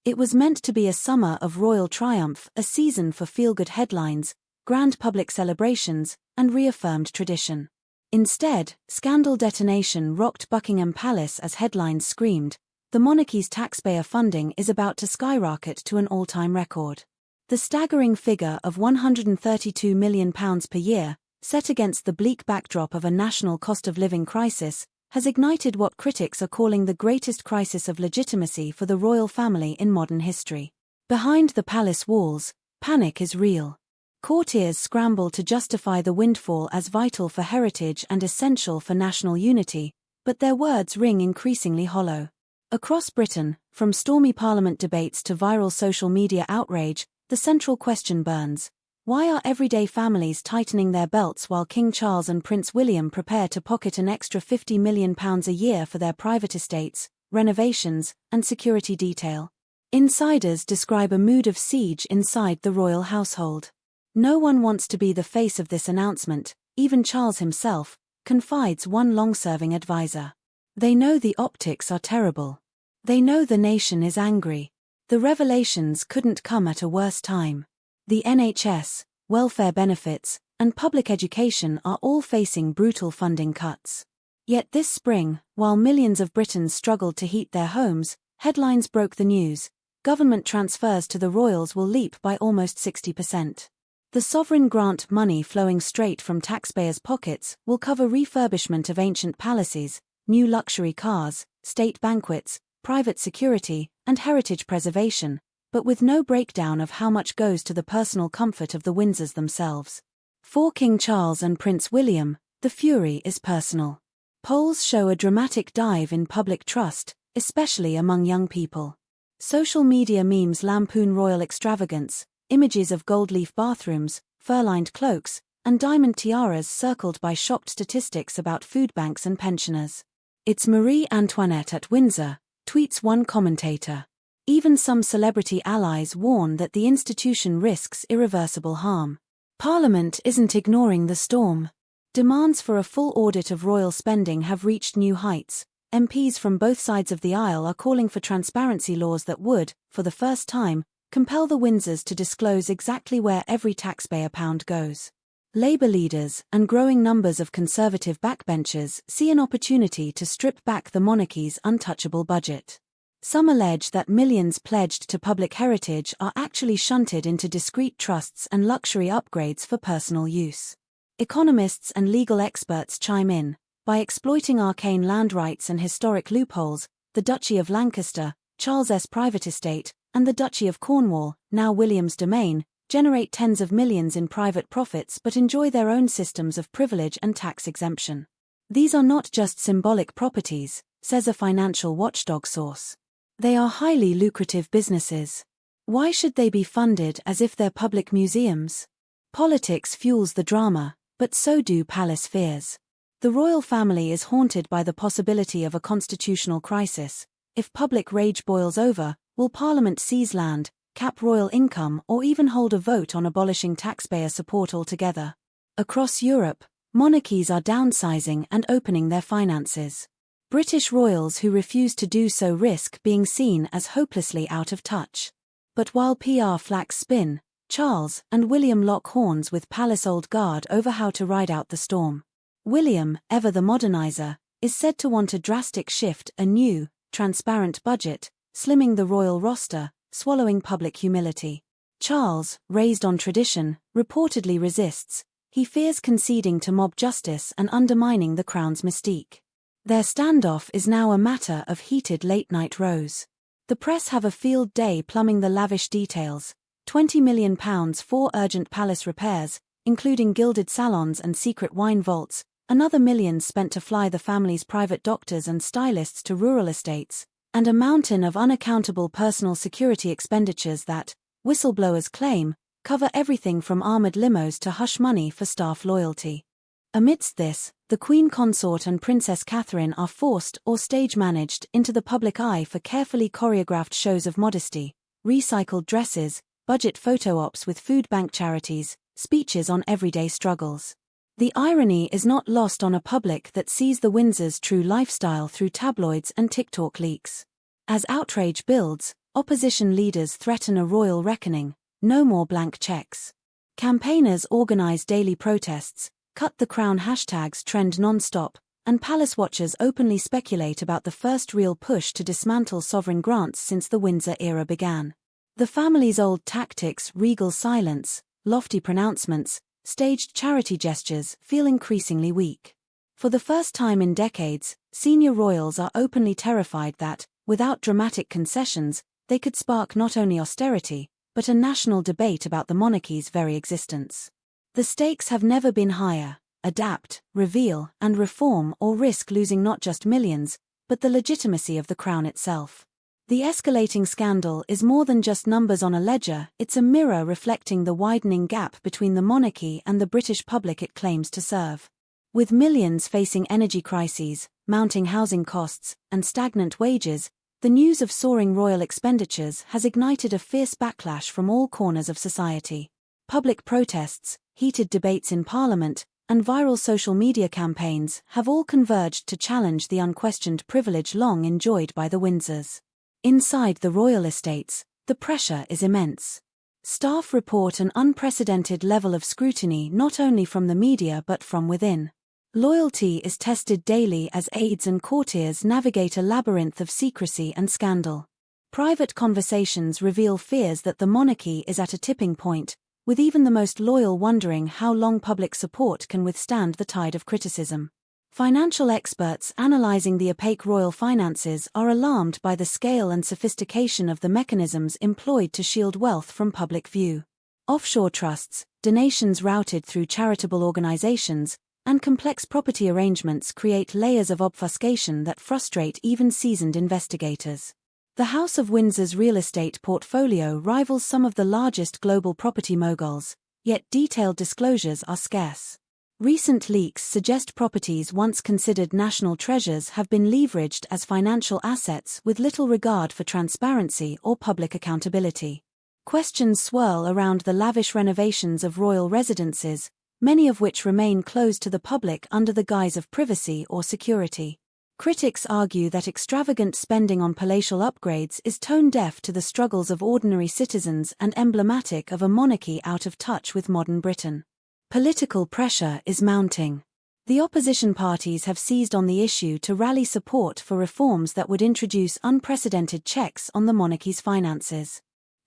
It was meant to be a summer of royal triumph, a season for feel-good headlines, grand public celebrations, and reaffirmed tradition. Instead, scandal detonation rocked Buckingham Palace as headlines screamed, "The monarchy's taxpayer funding is about to skyrocket to an all-time record." The staggering figure of £132 million per year, set against the bleak backdrop of a national cost-of-living crisis, has ignited what critics are calling the greatest crisis of legitimacy for the royal family in modern history. Behind the palace walls, panic is real. Courtiers scramble to justify the windfall as vital for heritage and essential for national unity, but their words ring increasingly hollow. Across Britain, from stormy parliament debates to viral social media outrage, the central question burns: why are everyday families tightening their belts while King Charles and Prince William prepare to pocket an extra £50 million a year for their private estates, renovations, and security detail? Insiders describe a mood of siege inside the royal household. "No one wants to be the face of this announcement, even Charles himself," confides one long-serving advisor. "They know the optics are terrible. They know the nation is angry. The revelations couldn't come at a worse time. The NHS, welfare benefits, and public education are all facing brutal funding cuts." Yet this spring, while millions of Britons struggled to heat their homes, headlines broke the news: government transfers to the royals will leap by almost 60%. The sovereign grant money flowing straight from taxpayers' pockets will cover refurbishment of ancient palaces, new luxury cars, state banquets, private security, and heritage preservation, but with no breakdown of how much goes to the personal comfort of the Windsors themselves. For King Charles and Prince William, the fury is personal. Polls show a dramatic dive in public trust, especially among young people. Social media memes lampoon royal extravagance, images of gold-leaf bathrooms, fur-lined cloaks, and diamond tiaras circled by shocked statistics about food banks and pensioners. "It's Marie Antoinette at Windsor," tweets one commentator. Even some celebrity allies warn that the institution risks irreversible harm. Parliament isn't ignoring the storm. Demands for a full audit of royal spending have reached new heights. MPs from both sides of the aisle are calling for transparency laws that would, for the first time, compel the Windsors to disclose exactly where every taxpayer pound goes. Labour leaders and growing numbers of Conservative backbenchers see an opportunity to strip back the monarchy's untouchable budget. Some allege that millions pledged to public heritage are actually shunted into discreet trusts and luxury upgrades for personal use. Economists and legal experts chime in. By exploiting arcane land rights and historic loopholes, the Duchy of Lancaster, Charles's private estate, and the Duchy of Cornwall, now William's domain, generate tens of millions in private profits but enjoy their own systems of privilege and tax exemption. "These are not just symbolic properties," says a financial watchdog source. "They are highly lucrative businesses. Why should they be funded as if they're public museums?" Politics fuels the drama, but so do palace fears. The royal family is haunted by the possibility of a constitutional crisis. If public rage boils over, will Parliament seize land, cap royal income, or even hold a vote on abolishing taxpayer support altogether? Across Europe, monarchies are downsizing and opening their finances. British royals who refuse to do so risk being seen as hopelessly out of touch. But while PR flags spin, Charles and William lock horns with palace old guard over how to ride out the storm. William, ever the modernizer, is said to want a drastic shift, a new, transparent budget, slimming the royal roster, swallowing public humility. Charles, raised on tradition, reportedly resists. He fears conceding to mob justice and undermining the crown's mystique. Their standoff is now a matter of heated late-night rows. The press have a field day plumbing the lavish details. £20 million for urgent palace repairs, including gilded salons and secret wine vaults, another million spent to fly the family's private doctors and stylists to rural estates, and a mountain of unaccountable personal security expenditures that, whistleblowers claim, cover everything from armored limos to hush money for staff loyalty. Amidst this, the Queen Consort and Princess Catherine are forced or stage-managed into the public eye for carefully choreographed shows of modesty, recycled dresses, budget photo ops with food bank charities, speeches on everyday struggles. The irony is not lost on a public that sees the Windsors' true lifestyle through tabloids and TikTok leaks. As outrage builds, Opposition leaders threaten a royal reckoning, no more blank checks. Campaigners organize daily protests, cut the crown hashtags trend non-stop, and palace watchers openly speculate about the first real push to dismantle sovereign grants since the Windsor era began. The family's old tactics, regal silence, lofty pronouncements, staged charity gestures, feel increasingly weak. For the first time in decades, senior royals are openly terrified that, without dramatic concessions, they could spark not only austerity, but a national debate about the monarchy's very existence. The stakes have never been higher: adapt, reveal, and reform, or risk losing not just millions, but the legitimacy of the crown itself. The escalating scandal is more than just numbers on a ledger, it's a mirror reflecting the widening gap between the monarchy and the British public it claims to serve. With millions facing energy crises, mounting housing costs, and stagnant wages, the news of soaring royal expenditures has ignited a fierce backlash from all corners of society. Public protests, heated debates in Parliament, and viral social media campaigns have all converged to challenge the unquestioned privilege long enjoyed by the Windsors. Inside the royal estates, the pressure is immense. Staff report an unprecedented level of scrutiny not only from the media but from within. Loyalty is tested daily as aides and courtiers navigate a labyrinth of secrecy and scandal. Private conversations reveal fears that the monarchy is at a tipping point, with even the most loyal wondering how long public support can withstand the tide of criticism. Financial experts analyzing the opaque royal finances are alarmed by the scale and sophistication of the mechanisms employed to shield wealth from public view. Offshore trusts, donations routed through charitable organizations, and complex property arrangements create layers of obfuscation that frustrate even seasoned investigators. The House of Windsor's real estate portfolio rivals some of the largest global property moguls, yet detailed disclosures are scarce. Recent leaks suggest properties once considered national treasures have been leveraged as financial assets with little regard for transparency or public accountability. Questions swirl around the lavish renovations of royal residences, many of which remain closed to the public under the guise of privacy or security. Critics argue that extravagant spending on palatial upgrades is tone-deaf to the struggles of ordinary citizens and emblematic of a monarchy out of touch with modern Britain. Political pressure is mounting. The opposition parties have seized on the issue to rally support for reforms that would introduce unprecedented checks on the monarchy's finances.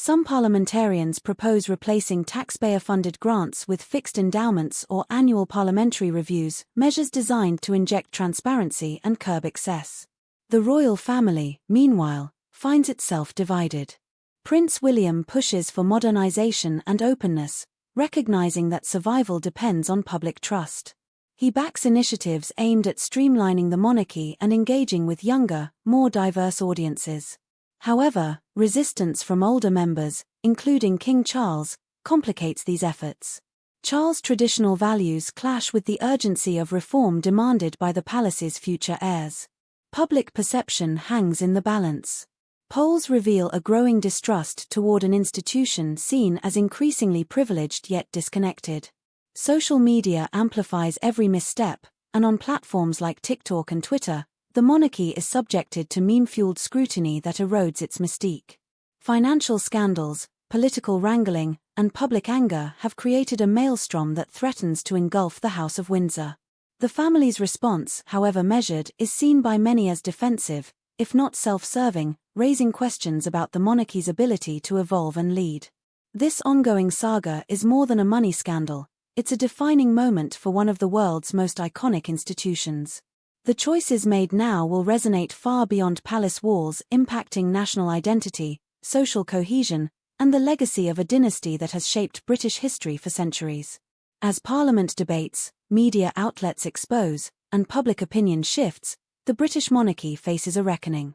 Some parliamentarians propose replacing taxpayer-funded grants with fixed endowments or annual parliamentary reviews, measures designed to inject transparency and curb excess. The royal family, meanwhile, finds itself divided. Prince William pushes for modernization and openness, recognizing that survival depends on public trust. He backs initiatives aimed at streamlining the monarchy and engaging with younger, more diverse audiences. However, resistance from older members, including King Charles, complicates these efforts. Charles' traditional values clash with the urgency of reform demanded by the palace's future heirs. Public perception hangs in the balance. Polls reveal a growing distrust toward an institution seen as increasingly privileged yet disconnected. Social media amplifies every misstep, and on platforms like TikTok and Twitter, the monarchy is subjected to meme-fueled scrutiny that erodes its mystique. Financial scandals, political wrangling, and public anger have created a maelstrom that threatens to engulf the House of Windsor. The family's response, however measured, is seen by many as defensive, if not self-serving, raising questions about the monarchy's ability to evolve and lead. This ongoing saga is more than a money scandal, it's a defining moment for one of the world's most iconic institutions. The choices made now will resonate far beyond palace walls, impacting national identity, social cohesion, and the legacy of a dynasty that has shaped British history for centuries. As Parliament debates, media outlets expose, and public opinion shifts, the British monarchy faces a reckoning.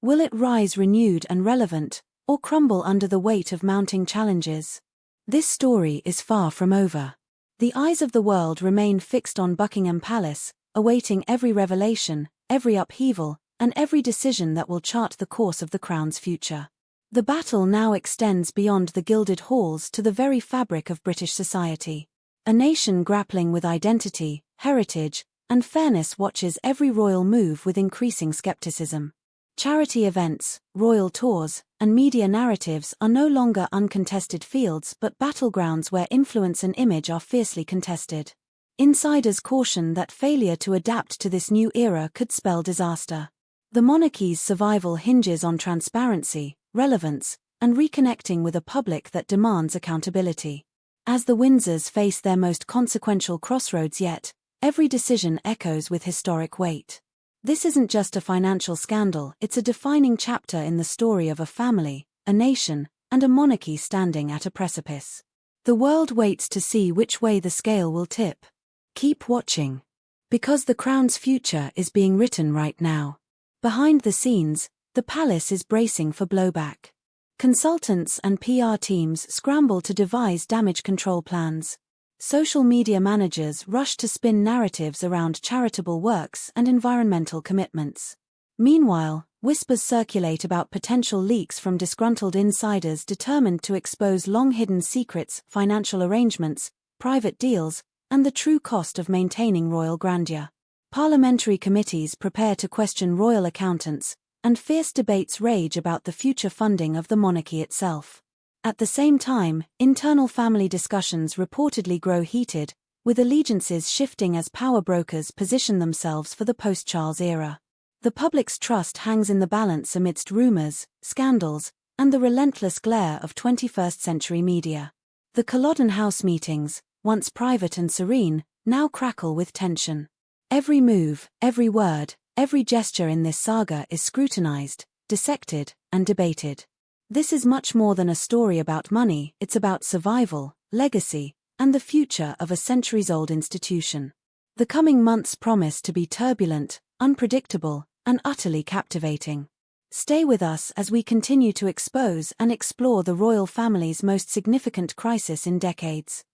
Will it rise renewed and relevant, or crumble under the weight of mounting challenges? This story is far from over. The eyes of the world remain fixed on Buckingham Palace, awaiting every revelation, every upheaval, and every decision that will chart the course of the crown's future. The battle now extends beyond the gilded halls to the very fabric of British society. A nation grappling with identity, heritage, and fairness watches every royal move with increasing skepticism. Charity events, royal tours, and media narratives are no longer uncontested fields but battlegrounds where influence and image are fiercely contested. Insiders caution that failure to adapt to this new era could spell disaster. The monarchy's survival hinges on transparency, relevance, and reconnecting with a public that demands accountability. As the Windsors face their most consequential crossroads yet, every decision echoes with historic weight. This isn't just a financial scandal, it's a defining chapter in the story of a family, a nation, and a monarchy standing at a precipice. The world waits to see which way the scale will tip. Keep watching. Because the crown's future is being written right now. Behind the scenes, the palace is bracing for blowback. Consultants and PR teams scramble to devise damage control plans. Social media managers rush to spin narratives around charitable works and environmental commitments. Meanwhile, whispers circulate about potential leaks from disgruntled insiders determined to expose long-hidden secrets, financial arrangements, private deals, and the true cost of maintaining royal grandeur. Parliamentary committees prepare to question royal accountants, and fierce debates rage about the future funding of the monarchy itself. At the same time, internal family discussions reportedly grow heated, with allegiances shifting as power brokers position themselves for the post-Charles era. The public's trust hangs in the balance amidst rumors, scandals, and the relentless glare of 21st-century media. The Culloden House meetings, once private and serene, now crackle with tension. Every move, every word, every gesture in this saga is scrutinized, dissected, and debated. This is much more than a story about money, it's about survival, legacy, and the future of a centuries-old institution. The coming months promise to be turbulent, unpredictable, and utterly captivating. Stay with us as we continue to expose and explore the royal family's most significant crisis in decades.